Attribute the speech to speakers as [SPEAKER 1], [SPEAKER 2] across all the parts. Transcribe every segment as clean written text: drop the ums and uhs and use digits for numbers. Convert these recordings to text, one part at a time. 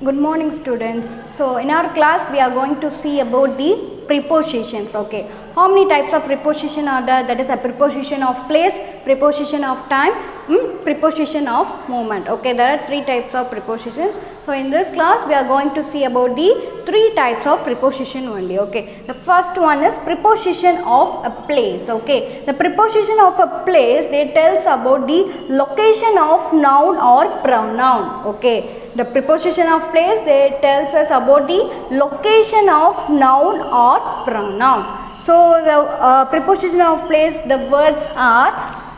[SPEAKER 1] Good morning, students. So in our class we are going to see about the prepositions. Okay, how many types of preposition are there? That is a preposition of place, preposition of time, preposition of movement. Okay, there are three types of prepositions. So in this class we are going to see about the three types of preposition only. Okay, the first one is preposition of a place. Okay, the preposition of a place, they tells about the location of noun or pronoun. Okay, the preposition of place, they tells us about the location of noun or pronoun. So the preposition of place, the words are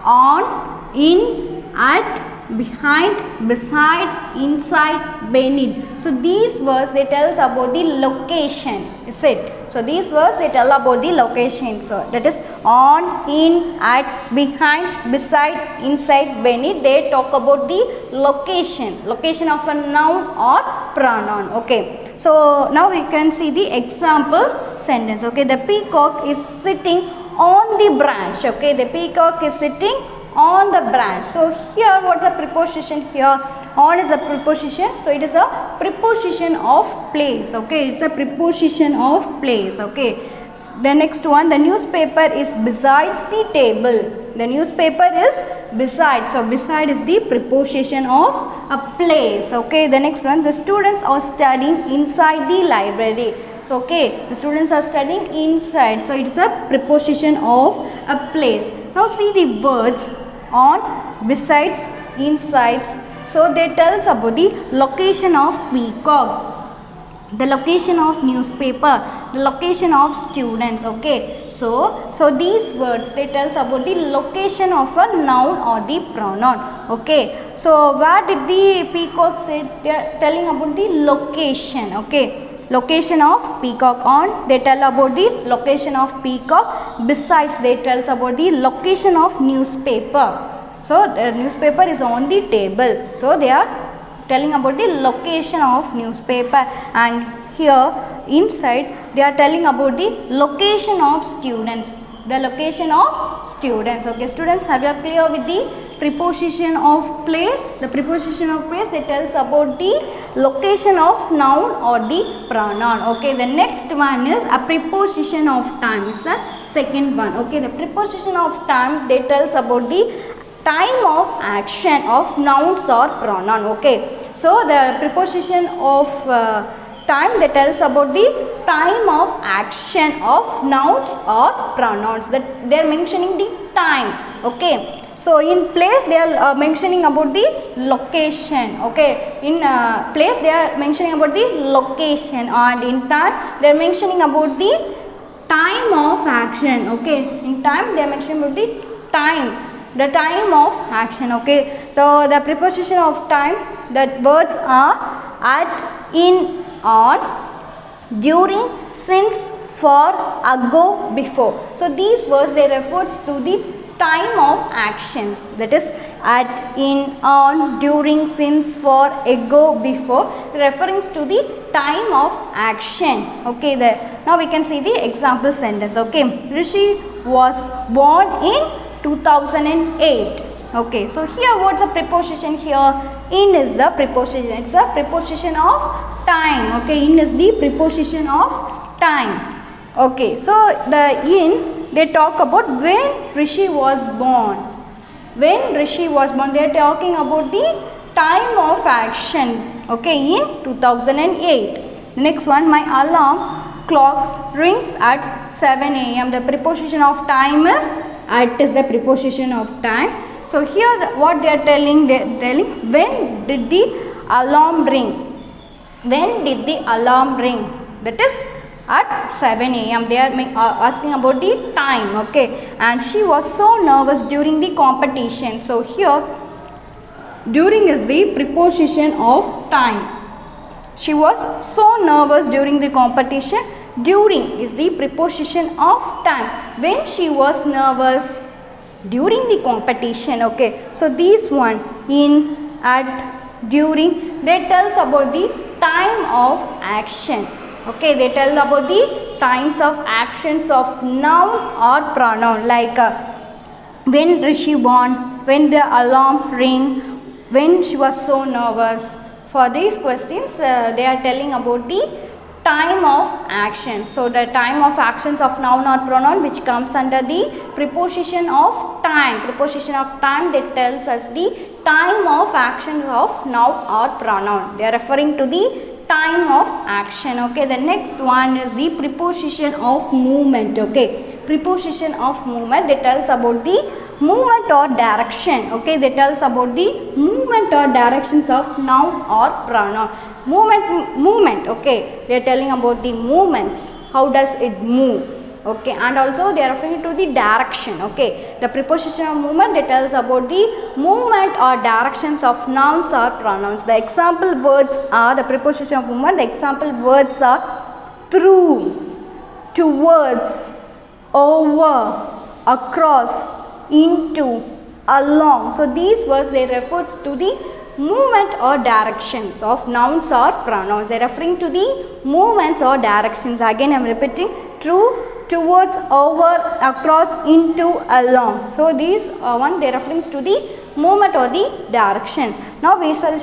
[SPEAKER 1] on, in, at, behind, beside, inside, beneath. So these words, they tells about the location. Is it? So these words, they tell about the location. So that is on, in, at, behind, beside, inside, beneath. They talk about the location of a noun or pronoun. Okay. So now we can see the example sentence. Okay, the peacock is sitting on the branch. Okay, the peacock is sitting on the branch. So here what's the preposition here? On is a preposition, so it is a preposition of place. Okay, it's a preposition of place. Okay, the next one, the newspaper is besides the table. The newspaper is beside, so beside is the preposition of a place. Okay, the next one, the students are studying inside the library. Okay, the students are studying inside, so it is a preposition of a place. Now see the words on, besides, inside. So they tells about the location of peacock, the location of newspaper, the location of students. Okay, so these words, they tells about the location of a noun or the pronoun. Okay, so where did the peacock sit? They are telling about the location. Okay, location of peacock. On, they tell about the location of peacock. Besides, they tells about the location of newspaper. So the newspaper is on the table, so they are telling about the location of newspaper. And here inside, they are telling about the location of students, the location of students. Okay, students, have you clear with the preposition of place? The preposition of place, they tells about the location of noun or the pronoun. Okay, the next one is a preposition of time. It's the second one. Okay, the preposition of time, they tells about the time of action of nouns or pronoun. Okay, so the preposition of time, that tells about the time of action of nouns or pronouns, that they are mentioning the time. Okay, so in place they are mentioning about the location. Okay, in place they are mentioning about the location, and in time they are mentioning about the time of action. Okay, in time they are mentioning about the time, the time of action. Okay, so the preposition of time, that words are at, in, on, during, since, for, ago, before. So these words, they refers to the time of actions, that is at, in, on, during, since, for, ago, before, referring to the time of action. Okay, now we can see the example sentence. Okay, Rishi was born in 2008. Okay, so here what's the preposition here? In is the preposition. It's a preposition of time. Okay, in is the preposition of time. Okay, so the in, they talk about when Rishi was born. When Rishi was born, they are talking about the time of action. Okay, in 2008. The next one, my alarm clock rings at 7 a.m. The preposition of time is at, is the preposition of time. So here what they are telling, when did the alarm ring? When did the alarm ring? That is at 7 a.m. They are asking about the time. Okay, and she was so nervous during the competition. So here during is the preposition of time. She was so nervous during the competition. During is the preposition of time. When she was nervous during the competition. Okay, so these one, in, at, during, they tells about the time of action. Okay, they tell about the times of actions of noun or pronoun, like when Rishi born, when the alarm ring, when she was so nervous, for these questions they are telling about the time of action. So the time of actions of noun or pronoun which comes under the preposition of time. Preposition of time that tells us the time of actions of noun or pronoun. They are referring to the time of action. Okay, the next one is the preposition of movement. Okay, preposition of movement that tells about the movement or direction. Okay, that tells about the movement or directions of noun or pronoun. Movement. Okay, they are telling about the movements, how does it move. Okay, and also they are referring to the direction. Okay, the preposition of movement that tells about the movement or directions of nouns or pronouns. The example words are the preposition of movement. The example words are through, towards, over, across, into, along. So these words they refer to the movement or directions of nouns or pronouns. They are referring to the movements or directions. Again I am repeating: through, towards, over, across, into, along. So these one they are referring to the movement or the direction. Now we shall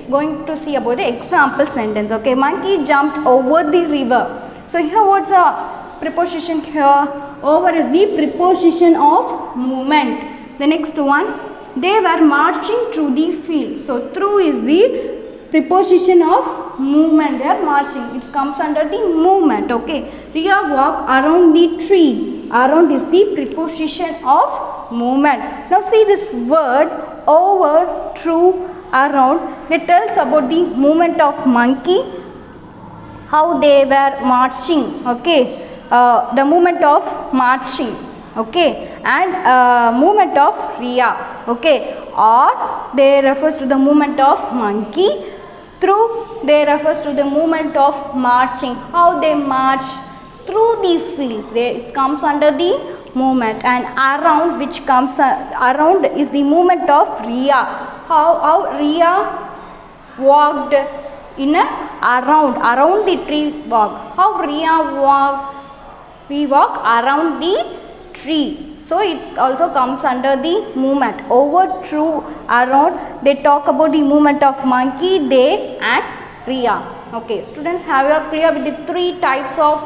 [SPEAKER 1] going to see about the example sentence. Okay, monkey jumped over the river. So here what's a preposition here? Over is the preposition of movement. The next one, they were marching through the field. So through is the preposition of movement. They are marching. It comes under the movement. Okay. Ria walked around the tree. Around is the preposition of movement. Now see this word over, through, around. That tells about the movement of monkey. How they were marching. Okay. The movement of marching. Okay, and movement of Ria. Okay, or they refers to the movement of monkey. Through, they refers to the movement of marching. How they march through the fields. It comes under the movement. And around, which comes around is the movement of Ria. How Ria walked in a around the tree walk. How Ria walked? We walk around the tree. So it also comes under the movement. Over, through, around. They talk about the movement of monkey, they, and Ria. Okay, students, have you clear with the three types of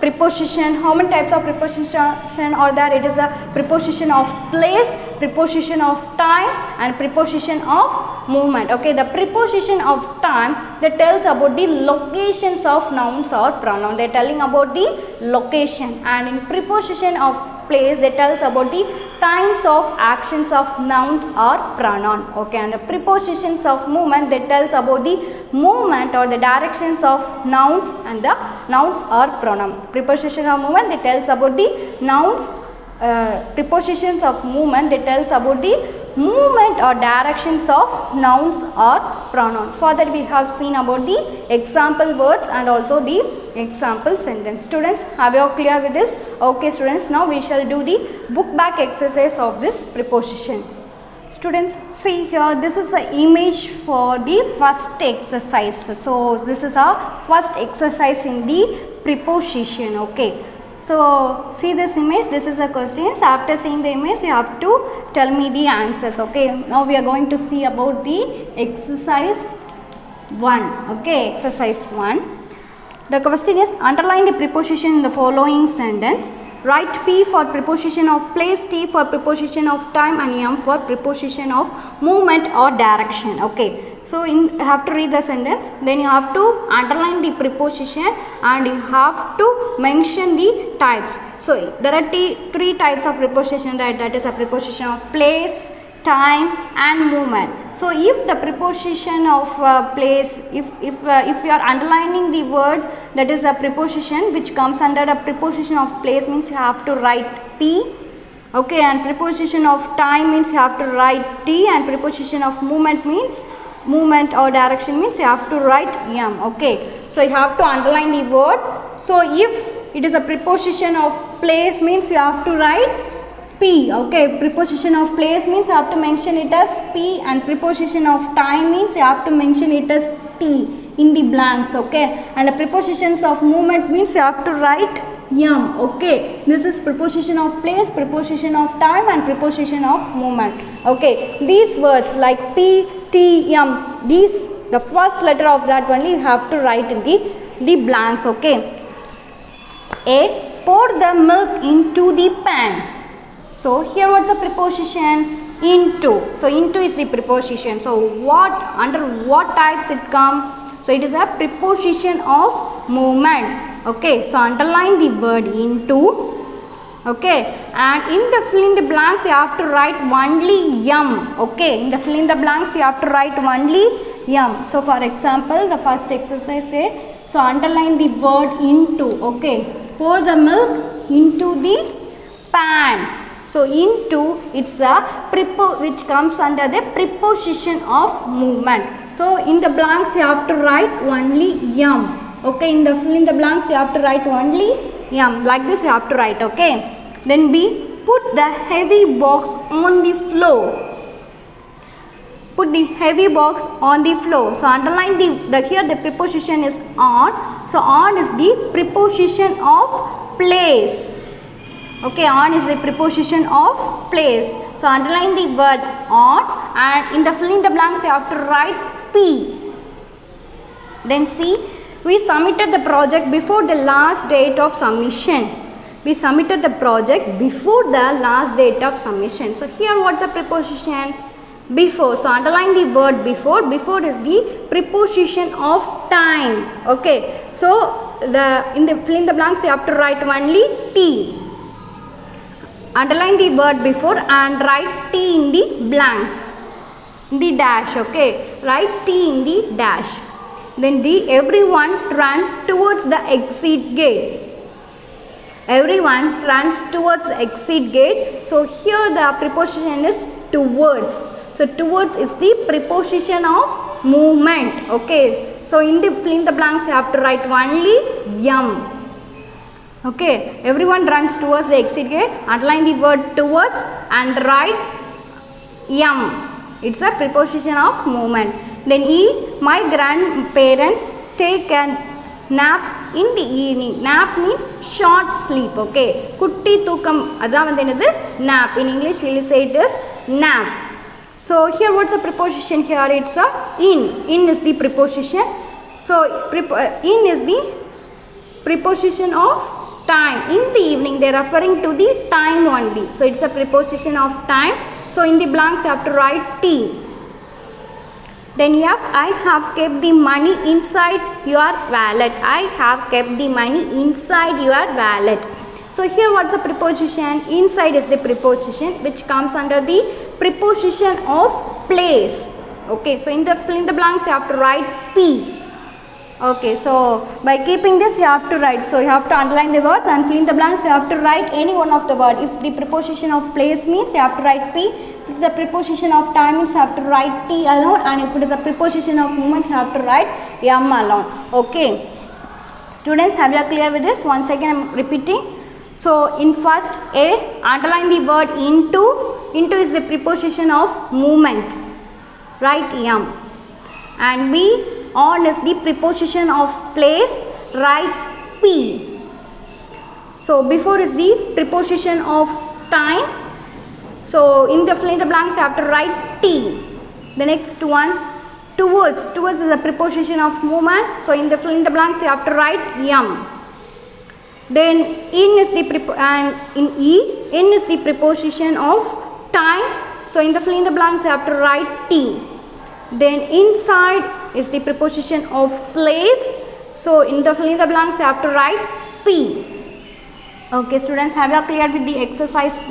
[SPEAKER 1] preposition? How many types of preposition are there? It is a preposition of place, preposition of time, and preposition of movement. Okay, the preposition of time that tells about the locations of nouns or pronoun. They are telling about the location. And in preposition of place that tells about the times of actions of nouns or pronoun. Okay, and the prepositions of movement that tells about the movement or the directions of nouns and the nouns or pronoun. Preposition of movement that tells about the nouns. Prepositions of movement that tells about the movement or directions of nouns or pronoun. For that we have seen about the example words and also the example sentence. Students, have you clear with this? Okay students, now we shall do the book back exercise of this preposition. Students, see here, this is the image for the first exercise. So this is our first exercise in the preposition. Okay, so see this image, this is a question. So after seeing the image you have to tell me the answers. Okay, now we are going to see about the exercise 1. Okay, exercise 1. The question is, underline the preposition in the following sentence. Write P for preposition of place, T for preposition of time, and M for preposition of movement or direction. Okay, so you have to read the sentence, then you have to underline the preposition and you have to mention the types. So there are three types of preposition, right? That is a preposition of place, time, and movement. So if the preposition of place, if you are underlining the word, that is a preposition which comes under a preposition of place, means you have to write P. Okay, and preposition of time means you have to write T, and preposition of movement means movement or direction means you have to write M. Okay, so you have to underline the word. So if it is a preposition of place means you have to write P. Okay, preposition of place means you have to mention it as P, and preposition of time means you have to mention it as T in the blanks. Okay, and the prepositions of movement means you have to write M. Okay, this is preposition of place, preposition of time, and preposition of movement. Okay, these words like P, T, M, these the first letter of that only you have to write in the blanks. Okay. A, pour the milk into the pan. So here what's the preposition? Into. So into is the preposition. So what, under what types it come? So it is a preposition of movement. Okay. So underline the word into. Okay, and in the fill in the blanks you have to write only yum. Okay, in the fill in the blanks you have to write only yum. So for example, the first exercise say, so underline the word into. Okay, pour the milk into the pan. So into, it's the which comes under the preposition of movement. So in the blanks you have to write only yum. Okay, in the fill in the blanks you have to write only yum. Like this you have to write. Okay. Then B, put the heavy box on the floor. Put the heavy box on the floor. So underline the here the preposition is on. So on is the preposition of place. Okay, on is the preposition of place. So underline the word on, and in the fill in the blanks you have to write P. Then C, we submitted the project before the last date of submission. We submitted the project before the last date of submission. So here what's the preposition? Before. So underline the word before. Before is the preposition of time. Okay. So in the fill in the blanks you have to write only T. Underline the word before and write T in the blanks. In the dash. Okay. Write T in the dash. Then D, everyone ran towards the exit gate. Everyone runs towards the exit gate. So here the preposition is towards. So towards is the preposition of movement. Okay. So in the fill in the blanks you have to write only yum. Okay. Everyone runs towards the exit gate. Underline the word towards and write yum. It's a preposition of movement. Then E, my grandparents take a nap in the evening. Nap means short sleep. Okay. Kutti thukam, adha vandu nap. In English we will say it is nap. So here what's the preposition here? It's a in. In is the preposition. So in is the preposition of time. In the evening they are referring to the time only. So it's a preposition of time. So in the blanks you have to write T. Then F, I have kept the money inside your wallet. I have kept the money inside your wallet. So here what's the preposition? Inside is the preposition which comes under the preposition of place. Okay, so in the fill in the blanks you have to write P. Okay, so by keeping this you have to write. So you have to underline the words and fill in the blanks you have to write any one of the word. If the preposition of place means you have to write P. If the preposition of time means you have to write T alone, and if it is a preposition of movement you have to write M alone. Okay. Students, have you clear with this? Once again I am repeating. So in first A, underline the word into. Into is the preposition of movement. Write M. And B, on is the preposition of place. Write P. So before is the preposition of time. So in the fill in the blanks you have to write T. The next one, towards. Towards is a preposition of movement. So in the fill in the blanks you have to write M. Then in is the and in E, in is the preposition of time. So in the fill in the blanks you have to write T. Then inside is the preposition of place. So in the fill in the blanks you have to write P. Okay students, have you cleared with the exercise 1?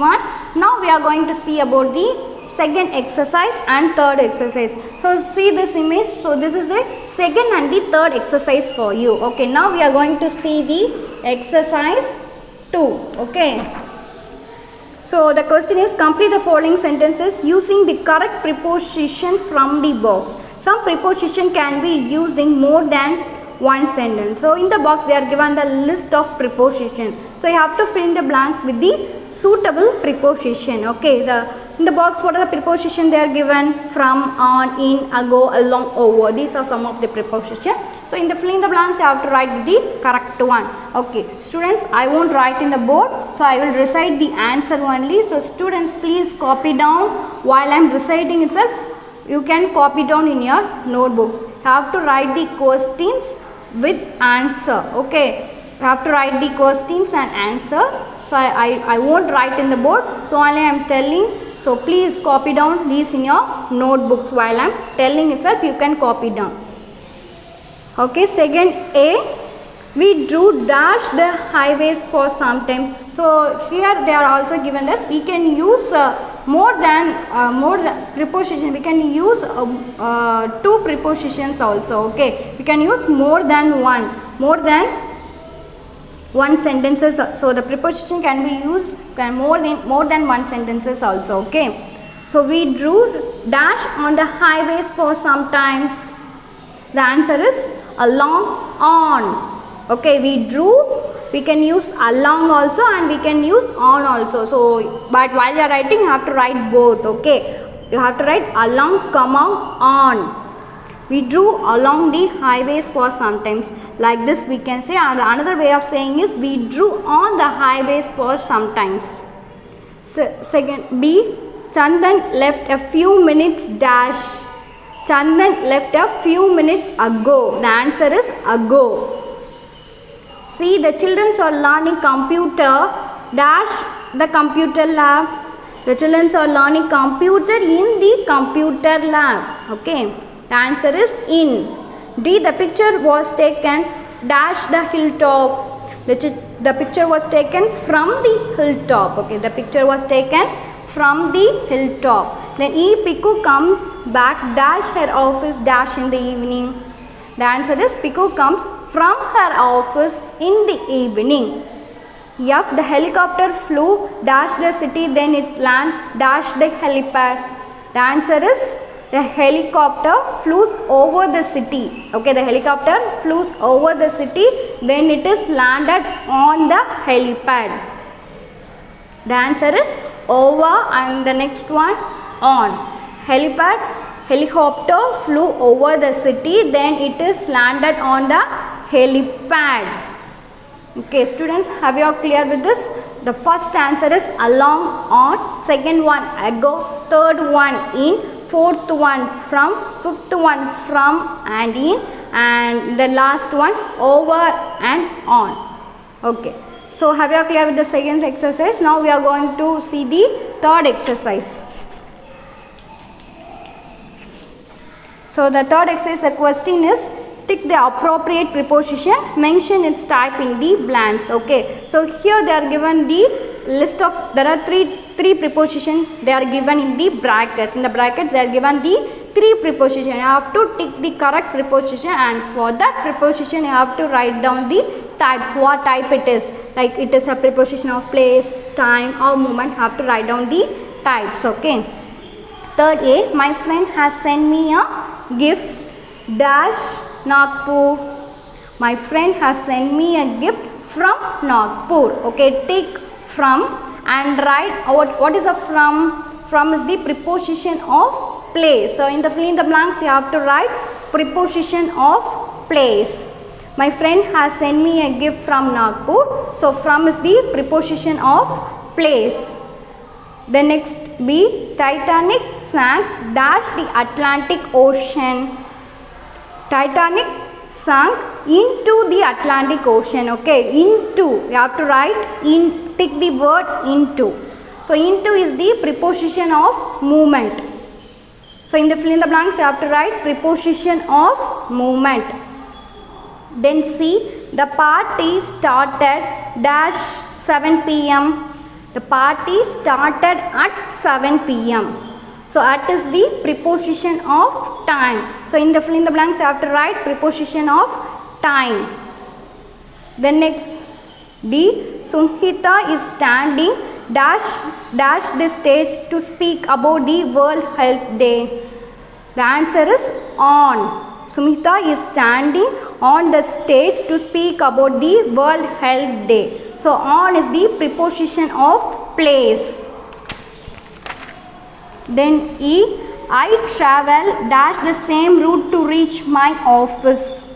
[SPEAKER 1] Now we are going to see about the second exercise and third exercise. So see this image. So this is the second and the third exercise for you. Okay, now we are going to see the exercise 2. Okay. So the question is, complete the following sentences using the correct preposition from the box. Some preposition can be used in more than one sentence. So in the box they are given the list of preposition. So you have to fill in the blanks with the suitable preposition. Okay, in the box what are the preposition they are given? From, on, in, ago, along, over. These are some of the preposition. So in the fill in the blanks you have to write the correct one. Okay, students, I won't write in the board. So I will recite the answer only. So students, please copy down while I am reciting itself. you can copy down in your notebooks. You have to write the questions with answer. Okay, you have to write the questions and answers. So I won't write in the board, so only I am telling. So please copy down these in your notebooks while I am telling itself. You can copy down. Okay, second A, we drew dash the highways for sometimes. So here they are also given us. We can use more than preposition. We can use two prepositions also. Okay, we can use more than one sentences. So the preposition can be used more than one sentences also. Okay, so we drew dash on the highways for sometimes. The answer is along, on. Okay, we drew, we can use along also and we can use on also. So but while you are writing, you have to write both. Okay, you have to write along comma on. We drew along the highways for sometimes. Like this we can say, and another way of saying is we drew on the highways for sometimes. Second B, Chandan left a few minutes dash. Chandan left a few minutes ago. The answer is ago. See, the children are learning computer dash the computer lab. The children are learning computer in the computer lab. Okay, the answer is in. D, the picture was taken dash the hilltop. The picture was taken from the hilltop. Okay, the picture was taken from the hilltop. Then E, Piku comes back dash her office dash in the evening. The answer is Piku comes from her office in the evening. F, the helicopter flew dash the city, then it landed dash the helipad. The answer is the helicopter flew over the city. Okay, the helicopter flew over the city, then it is landed on the helipad. The answer is over, and the next one on. Helipad, helicopter flew over the city, then it is landed on the helipad. Okay, students, have you all clear with this? The first answer is along, on, second one ago, third one in, fourth one from, fifth one from and in, and the last one over and on. Okay, so have you all clear with the second exercise? Now we are going to see the third exercise. So the third exercise, the question is tick the appropriate preposition, mention its type in the blanks. Okay, so here they are given the list of, there are three prepositions, they are given in the brackets. In the brackets they are given the three prepositions. You have to tick the correct preposition, and for that preposition you have to write down the types, what type it is. Like it is a preposition of place, time or movement, you have to write down the types. Okay. Third A, my friend has sent me a gift dash Nagpur. My friend has sent me a gift from Nagpur. Okay, take from and write what is a from. From is the preposition of place. So in the fill in the blanks you have to write preposition of place. My friend has sent me a gift from Nagpur. So from is the preposition of place. The next B, Titanic sank dash the Atlantic Ocean. Titanic sank into the Atlantic Ocean. Okay, into, you have to write in, tick the word into. So into is the preposition of movement. So in the fill in the blanks you have to write preposition of movement. Then C, the party started dash 7 p.m. The party started at 7 p.m. So at is the preposition of time. So in the fill in the blanks you have to write preposition of time. Then next D, Sunhita is standing dash the stage to speak about the World Health Day. The answer is on. Sumita is standing on the stage to speak about the World Health Day. So on is the preposition of place. Then E, I travel dash the same route to reach my office.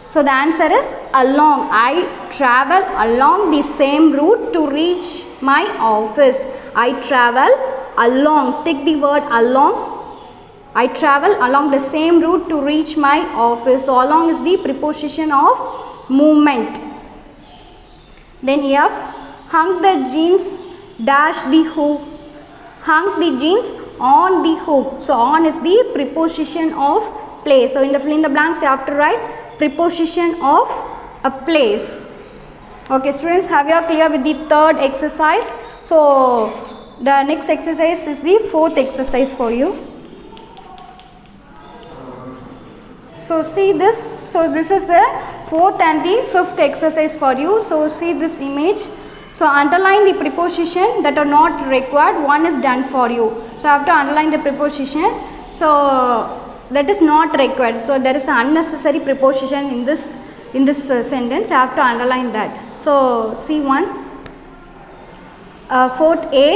[SPEAKER 1] So the answer is along. I travel along the same route to reach my office. I travel along. Take the word along. I travel along the same route to reach my office. So along is the preposition of movement. Then you have hung the jeans dash the hook. Hung the jeans on the hook. So on is the preposition of place. So in the fill in the blanks you have to write preposition of a place. Okay students, have you clear with the third exercise? So the next exercise is the fourth exercise for you. So see this. So this is the fourth and the fifth exercise for you. So see this image. So underline the preposition that are not required. One is done for you. So I have to underline the preposition. So that is not required. So there is an unnecessary preposition in this sentence. I have to underline that. So see one. Fourth A.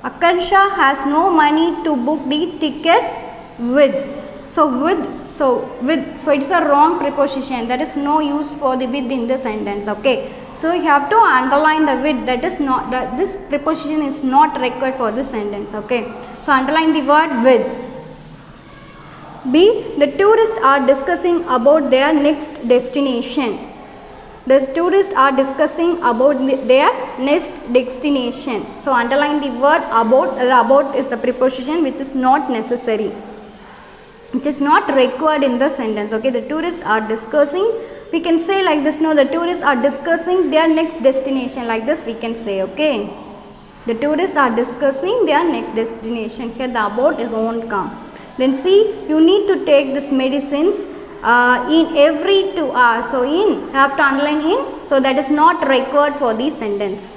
[SPEAKER 1] Akansha has no money to book the ticket with. So it is a wrong preposition. There is no use for the with in the sentence. Okay. So you have to underline the with. That is not that this preposition is not required for this sentence. Okay. So underline the word with. B. The tourists are discussing about their next destination. The tourists are discussing about their next destination. So underline the word about. About is the preposition which is not necessary, which is not required in the sentence. Okay, the tourists are discussing. We can say like this. No, the tourists are discussing their next destination. Like this we can say. Okay, the tourists are discussing their next destination. Here the about is won't come. Then see, you need to take this medicines in every 2 hours. So in, you have to underline in. So that is not required for the sentence.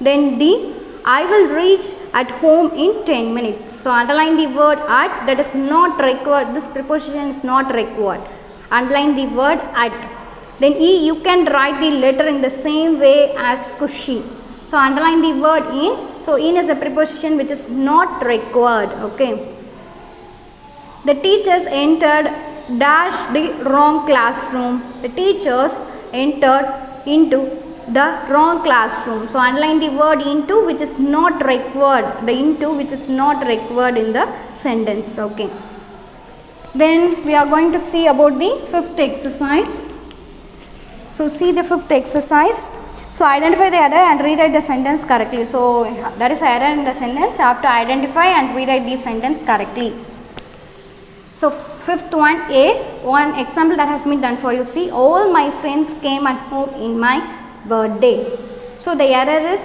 [SPEAKER 1] Then D. I will reach at home in 10 minutes. So underline the word at. That is not required. This preposition is not required. Underline the word at. Then E. You can write the letter in the same way as Kushi. So underline the word in. So in is a preposition which is not required. Okay. The teachers entered dash the wrong classroom. The teachers entered into the wrong classroom. So underline the word into which is not required. The into which is not required in the sentence. Okay. Then we are going to see about the fifth exercise. So see the fifth exercise. So identify the error and rewrite the sentence correctly. So there is an error in the sentence. You have to identify and rewrite the sentence correctly. So fifth one A, one example that has been done for you. See, all my friends came at home in my birthday. So the error is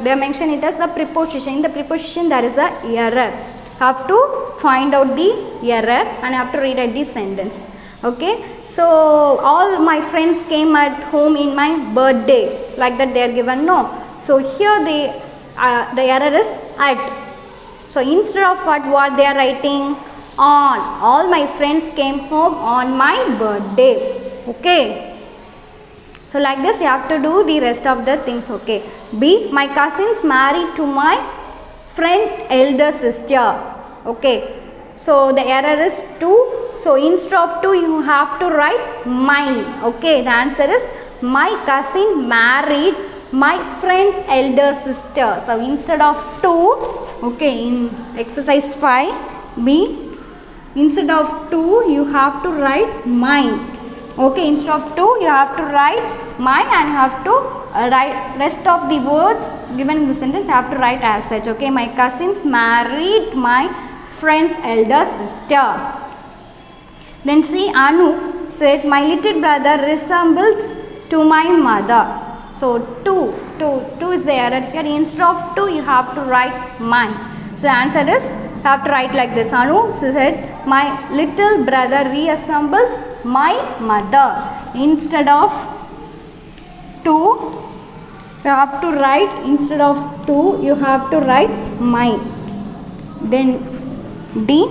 [SPEAKER 1] they mention it as the preposition. In the preposition there is a error. Have to find out the error and have to rewrite the sentence. Okay. So all my friends came at home in my birthday. Like that they are given. No. So here the error is at. So instead of what they are writing on. All my friends came home on my birthday. Okay. So like this you have to do the rest of the things. Okay. B. My cousins married to my friend elder sister. Okay. So the error is to. So instead of to you have to write my. Okay. The answer is my cousin married my friend's elder sister. So instead of to. Okay, in exercise 5 B, instead of to you have to write my. Okay, instead of to you have to write my and you have to write rest of the words given in the sentence you have to write as such. Okay, my cousins married my friend's elder sister. Then see, Anu said my little brother resembles to my mother. So to is the error here. Instead of to you have to write my. So the answer is you have to write like this. Anu said my little brother resembles my mother. Instead of to you have to write my. Then D.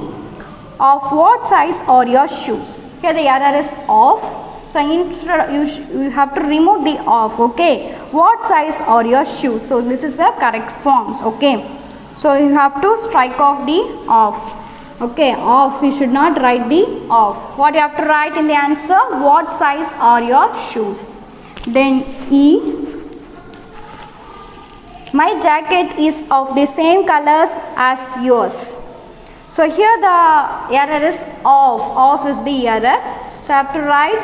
[SPEAKER 1] Of what size are your shoes? Here the error is of. So instead you have to remove the of. Okay. What size are your shoes? So this is the correct forms. Okay. So you have to strike off the of. Okay. Of. You should not write the of. What you have to write in the answer? What size are your shoes? Then E. My jacket is of the same colors as yours. So here the error is off. Off is the error. So I have to write,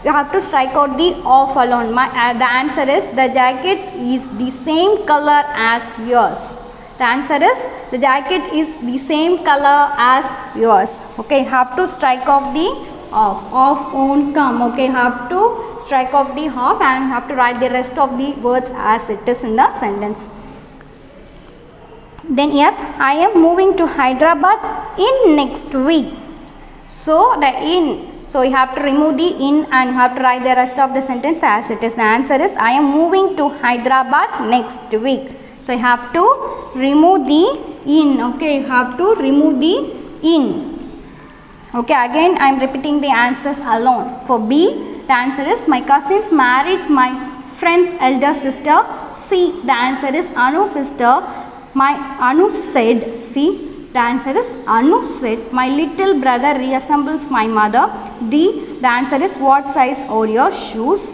[SPEAKER 1] you have to strike out the off alone. The answer is the jacket is the same color as yours. The answer is the jacket is the same color as yours. Okay, have to strike off the off. Off won't come. Okay, have to strike off the off and have to write the rest of the words as it is in the sentence. Then F, I am moving to Hyderabad in next week. So the in, so you have to remove the in and you have to write the rest of the sentence as it is. The answer is I am moving to Hyderabad next week. So you have to remove the in. Okay, you have to remove the in. Okay, again I am repeating the answers alone. For B, the answer is my cousins married my friend's elder sister. C, the answer is Anu's sister. Anu said, see, the answer is Anu said, my little brother reassembles my mother. D, the answer is what size are your shoes?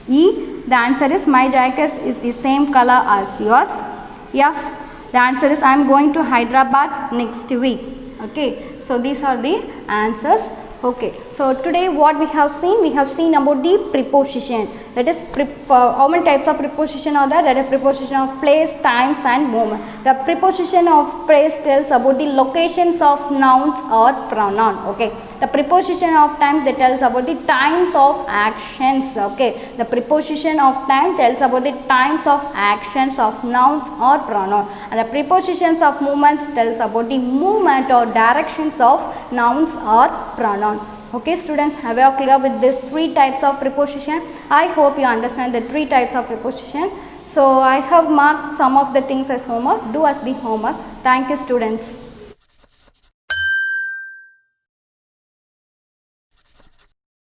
[SPEAKER 1] E, the answer is my jacket is the same color as yours. F, the answer is I am going to Hyderabad next week. Okay, so these are the answers. Okay, so today what we have seen about the preposition. That is how many types of preposition are there? That is preposition of place, times and moment. The preposition of place tells about the locations of nouns or pronoun. Okay, the preposition of time that tells about the times of actions. Okay, the preposition of time tells about the times of actions of nouns or pronoun, and the prepositions of movements tells about the movement or directions of nouns or pronoun. Okay students, have you clear with these 3 types of preposition? I hope you understand the 3 types of preposition. So I have marked some of the things as homework. Do as the homework. Thank you students.